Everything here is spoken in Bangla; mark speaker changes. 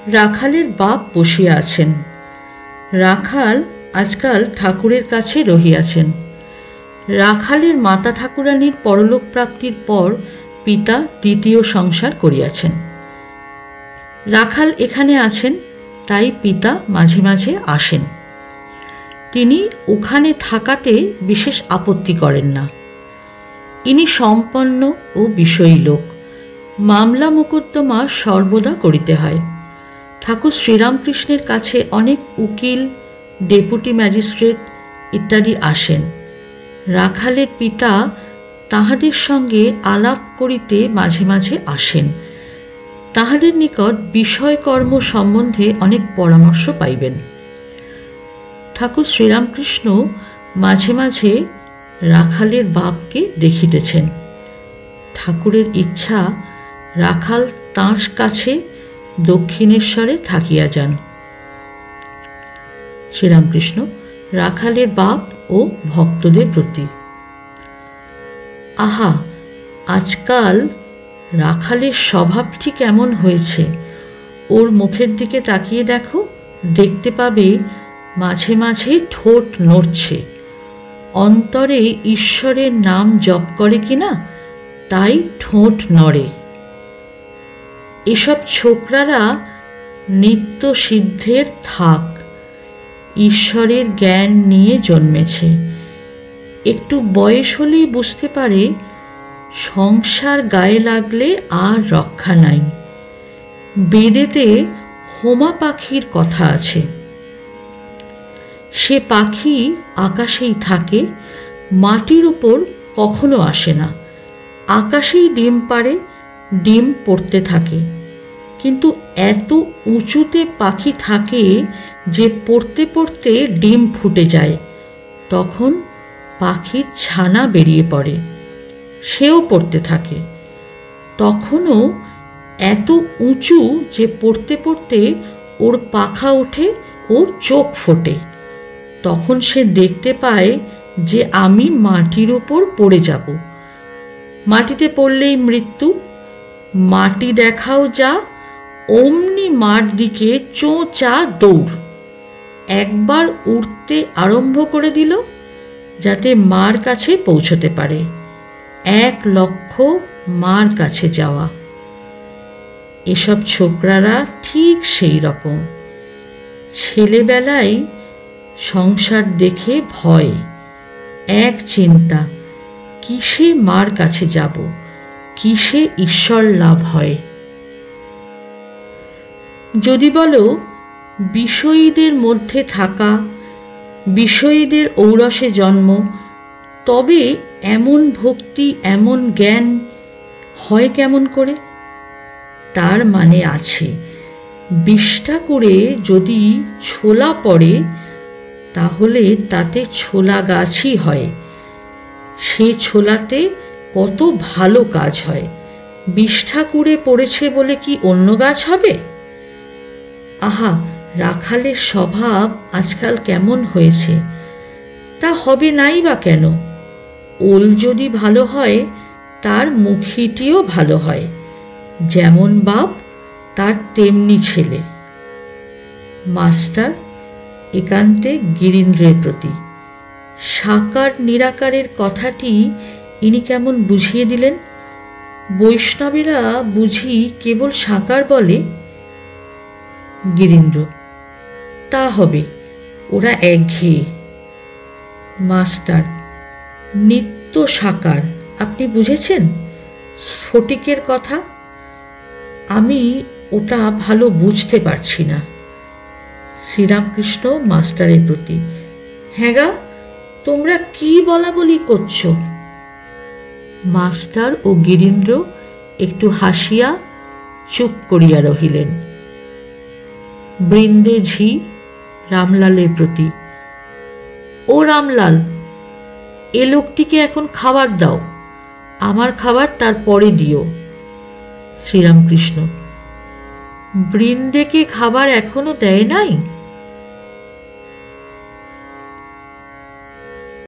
Speaker 1: রাখালের বাপ বসিয়া আছেন। রাখাল আজকাল ঠাকুরের কাছে রহিয়াছেন। রাখালের মাতা ঠাকুরানীর পরলোক প্রাপ্তির পর পিতা দ্বিতীয় সংসার করিয়াছেন। রাখাল এখানে আছেন, তাই পিতা মাঝে মাঝে আসেন। তিনি ওখানে থাকাতে বিশেষ আপত্তি করেন না। ইনি সম্পন্ন ও বিষয়ী লোক। মামলা মোকদ্দমা সর্বদা করিতে হয়। ঠাকুর শ্রীরামকৃষ্ণের কাছে অনেক উকিল, ডেপুটি ম্যাজিস্ট্রেট ইত্যাদি আসেন। রাখালের পিতা তাহাদের সঙ্গে আলাপ করিতে মাঝে মাঝে আসেন। তাহাদের নিকট বিষয়কর্ম সম্বন্ধে অনেক পরামর্শ পাইবেন। ঠাকুর শ্রীরামকৃষ্ণ মাঝে মাঝে রাখালের বাপকে দেখিতেছেন। ঠাকুরের ইচ্ছা রাখাল তাঁর কাছে দক্ষিণেশ্বরে থাকিয়া যান। শ্রীরামকৃষ্ণ রাখালের বাপ ও ভক্তদের প্রতি। আহা, আজকাল রাখালের স্বভাবটি কেমন হয়েছে! ওর মুখের দিকে তাকিয়ে দেখো, দেখতে পাবে মাঝে মাঝে ঠোঁট নড়ছে। অন্তরে ঈশ্বরের নাম জপ করে কিনা, তাই ঠোঁট নড়ে। এসব ছোকরারা নিত্য সিদ্ধের থাক, ঈশ্বরের জ্ঞান নিয়ে জন্মেছে। একটু বয়স হলেই বুঝতে পারে সংসার গায়ে লাগলে আর রক্ষা নাই। বেদেতে হোমা পাখির কথা আছে। সে পাখি আকাশেই থাকে, মাটির উপর কখনো আসে না। আকাশেই ডিম পাড়ে, ডিম পড়তে থাকে। কিন্তু এত উঁচুতে পাখি থাকে যে পড়তে পড়তে ডিম ফুটে যায়। তখন পাখির ছানা বেরিয়ে পড়ে, সেও পড়তে থাকে। তখনও এত উঁচু যে পড়তে পড়তে ওর পাখা ওঠে ও চোখ ফোটে। তখন সে দেখতে পায় যে আমি মাটির উপর পড়ে যাব। মাটিতে পড়লেই মৃত্যু। মাটি দেখাও যা, অমনি মার দিকে চোঁচা দৌড়। একবার উঠতে আরম্ভ করে দিল, যাতে মার কাছে পৌঁছতে পারে। 1 লক্ষ্য মার কাছে যাওয়া। এসব ছোকরারা ঠিক সেই রকম। ছেলেবেলায় সংসার দেখে ভয়, এক চিন্তা, কিসে মার কাছে যাব, কিসে ঈশ্বর লাভ হয়। যদি বলো বিষয়ীদের মধ্যে থাকা, বিষয়ীদের ঔরসে জন্ম, তবে এমন ভক্তি, এমন জ্ঞান হয় কেমন করে? তার মানে আছে, বিষ্ঠা করে যদি ছোলা পড়ে তাহলে তাতে ছোলা গাছই হয়। সে ছোলাতে কত ভালো কাজ হয়। বিষ্ঠা করে পড়েছে বলে কি অন্য গাছ হবে? আহা, রাখালের স্বভাব আজকাল কেমন হয়েছে! তা হবে নাই বা কেন? ওল যদি ভালো হয়, তার মুখিটিও ভালো হয়। যেমন বাপ, তার তেমনি ছেলে। মাস্টার একান্তে গিরীন্দ্রের প্রতি। সাকার নিরাকারের কথাটি ইনি কেমন বুঝিয়ে দিলেন। বৈষ্ণবেরা বুঝি কেবল সাকার বলে? গিরীন্দ্র: তা হবে, ওরা একঘেয়ে। মাস্টার: নিত্য সাকার আপনি বুঝেছেন? স্ফটিকের কথা আমি ওটা ভালো বুঝতে পারছি না। শ্রীরামকৃষ্ণ মাস্টারের প্রতি: হ্যাঁ গা, তোমরা কি বলা বলি করছো? মাস্টার ও গিরীন্দ্র একটু হাসিয়া চুপ করিয়া রহিলেন। বৃন্দে ঝি রামলালের প্রতি: ও রামলাল, এ লোকটিকে এখন খাবার দাও। আমার খাবার তারপরে দিও। শ্রীরামকৃষ্ণ: বৃন্দেকে খাবার এখনো দেয় নাই?